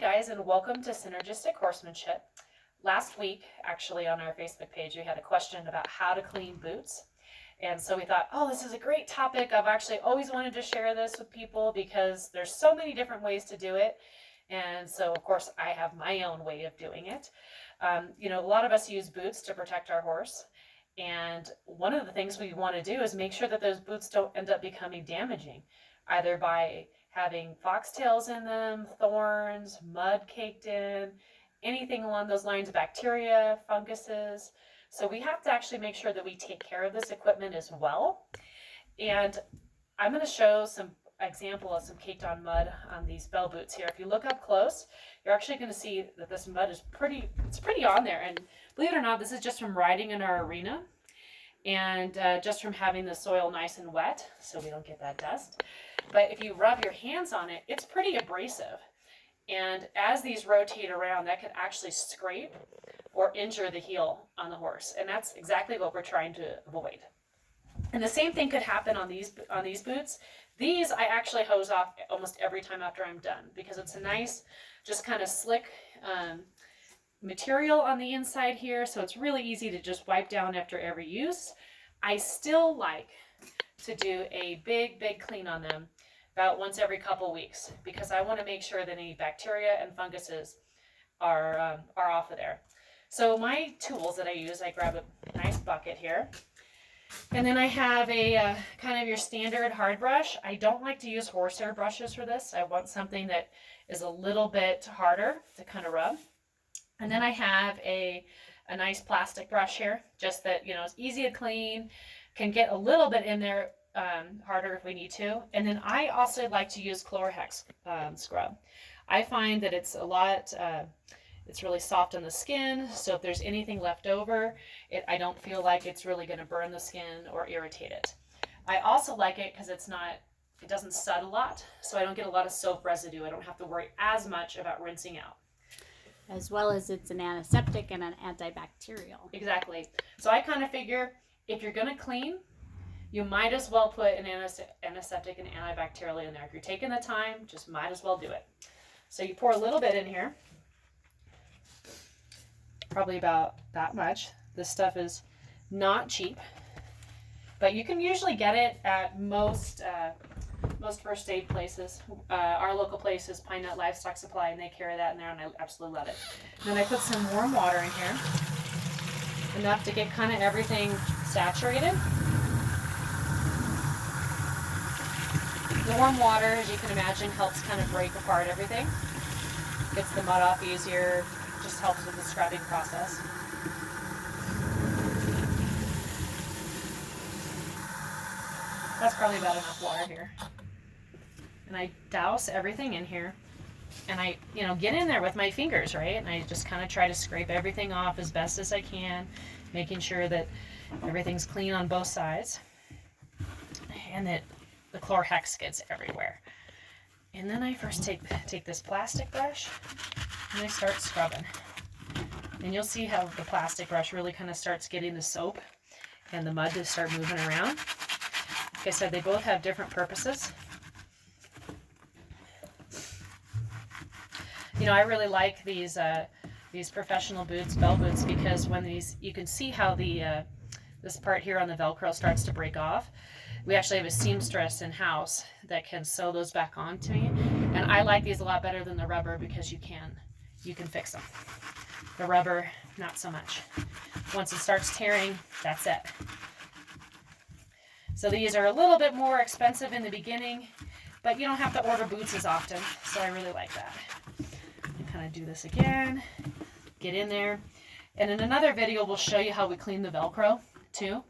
guys, and welcome to Synergistic Horsemanship. Last week, actually, on our Facebook page, we had a question about how to clean boots. And so we thought, oh, this is a great topic. I've actually always wanted to share this with people because there's so many different ways to do it. And so, of course, I have my own way of doing it. A lot of us use boots to protect our horse. And one of the things we want to do is make sure that those boots don't end up becoming damaging, either by having foxtails in them, thorns, mud caked in, anything along those lines, bacteria, funguses. So we have to actually make sure that we take care of this equipment as well. And I'm going to show some example of some caked on mud on these bell boots here. If you look up close, you're actually going to see that this mud is pretty on there. And believe it or not, this is just from riding in our arena and just from having the soil nice and wet so we don't get that dust. But if you rub your hands on it, it's pretty abrasive. And as these rotate around, that could actually scrape or injure the heel on the horse. And that's exactly what we're trying to avoid. And the same thing could happen on these boots. These I actually hose off almost every time after I'm done because it's a nice, just kind of slick material on the inside here. So it's really easy to just wipe down after every use. I still like to do a big clean on them about once every couple weeks because I want to make sure that any bacteria and funguses are off of there. So my tools that I use, I grab a nice bucket here. And then I have a kind of your standard hard brush. I don't like to use horsehair brushes for this. I want something that is a little bit harder to kind of rub. And then I have a nice plastic brush here, just that, it's easy to clean, can get a little bit in there harder if we need to. And then I also like to use Chlorhex scrub. I find that it's it's really soft on the skin, so if there's anything left over, I don't feel like it's really going to burn the skin or irritate it. I also like it because it doesn't sud a lot, so I don't get a lot of soap residue. I don't have to worry as much about rinsing out. As well as it's an antiseptic and an antibacterial. Exactly. So I kind of figure if you're going to clean, you might as well put an antiseptic and antibacterial in there. If you're taking the time, just might as well do it. So you pour a little bit in here. Probably about that much. This stuff is not cheap, but you can usually get it at most first aid places. Our local place is Pine Nut Livestock Supply, and they carry that in there, and I absolutely love it. And then I put some warm water in here, enough to get kind of everything saturated. The warm water, as you can imagine, helps kind of break apart everything. Gets the mud off easier. Just helps with the scrubbing process. That's probably about enough water here. And I douse everything in here. And I, get in there with my fingers, right? And I just kind of try to scrape everything off as best as I can, making sure that everything's clean on both sides. And that the Chlorhex gets everywhere. And then I first take this plastic brush and I start scrubbing. And you'll see how the plastic brush really kind of starts getting the soap and the mud to start moving around. Like I said, they both have different purposes. I really like these professional boots, bell boots, because when you can see how this part here on the Velcro starts to break off. We actually have a seamstress in-house that can sew those back on to me. And I like these a lot better than the rubber because you can fix them. The rubber, not so much. Once it starts tearing, that's it. So these are a little bit more expensive in the beginning, but you don't have to order boots as often. So I really like that. Kind of do this again, get in there. And in another video, we'll show you how we clean the Velcro too.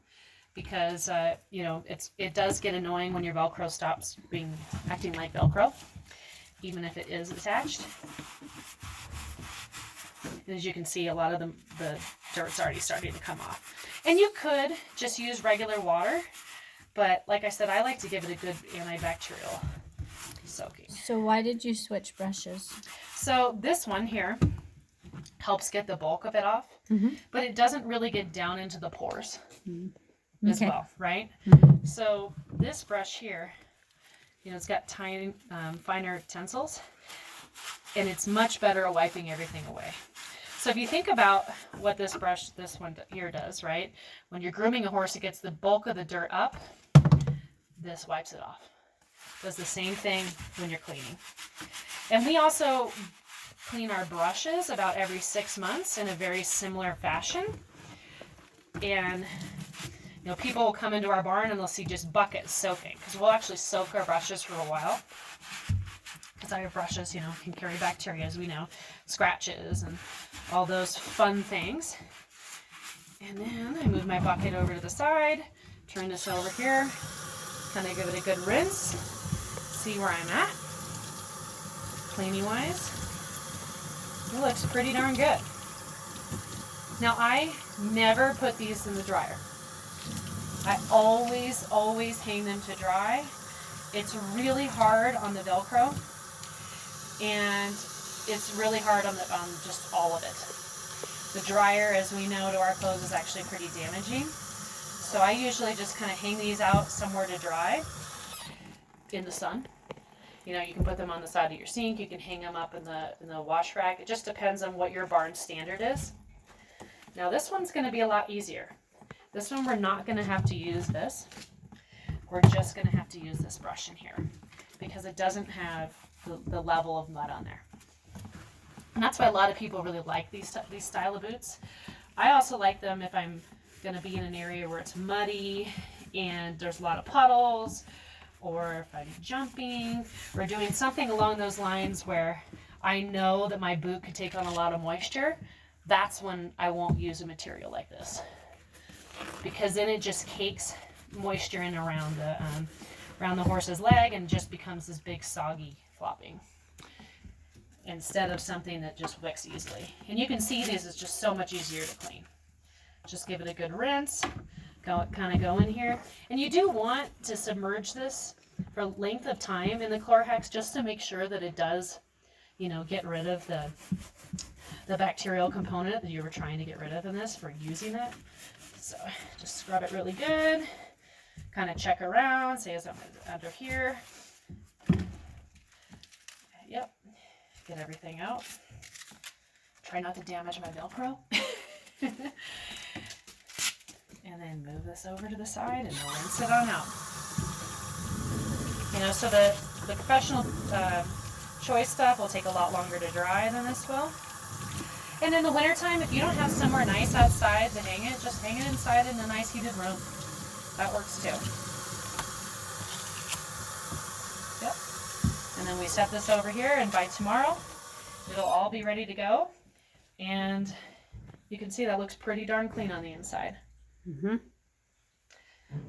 Because, it does get annoying when your Velcro stops acting like Velcro, even if it is attached. And as you can see, a lot of the dirt's already starting to come off. And you could just use regular water, but like I said, I like to give it a good antibacterial soaking. So why did you switch brushes? So this one here helps get the bulk of it off, but it doesn't really get down into the pores. As well, right? So this brush here, it's got tiny, finer tensils. and it's much better at wiping everything away. So if you think about what this brush, this one here does, right? When you're grooming a horse, it gets the bulk of the dirt up. This wipes it off. Does the same thing when you're cleaning. And we also clean our brushes about every 6 months in a very similar fashion. And you know, people will come into our barn and they'll see just buckets soaking, because we'll actually soak our brushes for a while. Because our brushes, you know, can carry bacteria, as we know, scratches and all those fun things. And then I move my bucket over to the side, turn this over here, kind of give it a good rinse, see where I'm at, cleaning wise. It looks pretty darn good. Now I never put these in the dryer. I always hang them to dry. It's really hard on the Velcro, and it's really hard on just all of it. The dryer, as we know, to our clothes is actually pretty damaging. So I usually just kind of hang these out somewhere to dry in the sun. You know, you can put them on the side of your sink. You can hang them up in the wash rack. It just depends on what your barn standard is. Now this one's going to be a lot easier. This one we're not going to have to use this. We're just going to have to use this brush in here because it doesn't have the level of mud on there. And that's why a lot of people really like these style of boots. I also like them if I'm going to be in an area where it's muddy and there's a lot of puddles, or if I'm jumping or doing something along those lines where I know that my boot could take on a lot of moisture. That's when I won't use a material like this, because then it just cakes moisture in around the horse's leg and just becomes this big soggy flopping, instead of something that just wicks easily. And you can see this is just so much easier to clean. Just give it a good rinse, kind of go in here. And you do want to submerge this for length of time in the Chlorhex just to make sure that it does, you know, get rid of the bacterial component that you were trying to get rid of in this for using it. So just scrub it really good, kind of check around, say is something under here. Yep, get everything out. Try not to damage my Velcro. And then move this over to the side and rinse it on out. You know, so the professional choice stuff will take a lot longer to dry than this will. And in the wintertime, if you don't have somewhere nice outside to hang it, just hang it inside in a nice heated room. That works too. Yep. And then we set this over here, and by tomorrow, it'll all be ready to go. And you can see that looks pretty darn clean on the inside. Mm-hmm.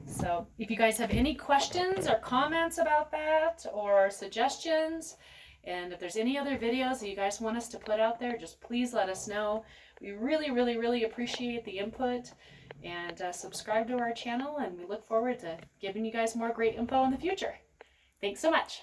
So if you guys have any questions or comments about that or suggestions, and if there's any other videos that you guys want us to put out there, just please let us know. We really appreciate the input, and subscribe to our channel, and we look forward to giving you guys more great info in the future. Thanks so much.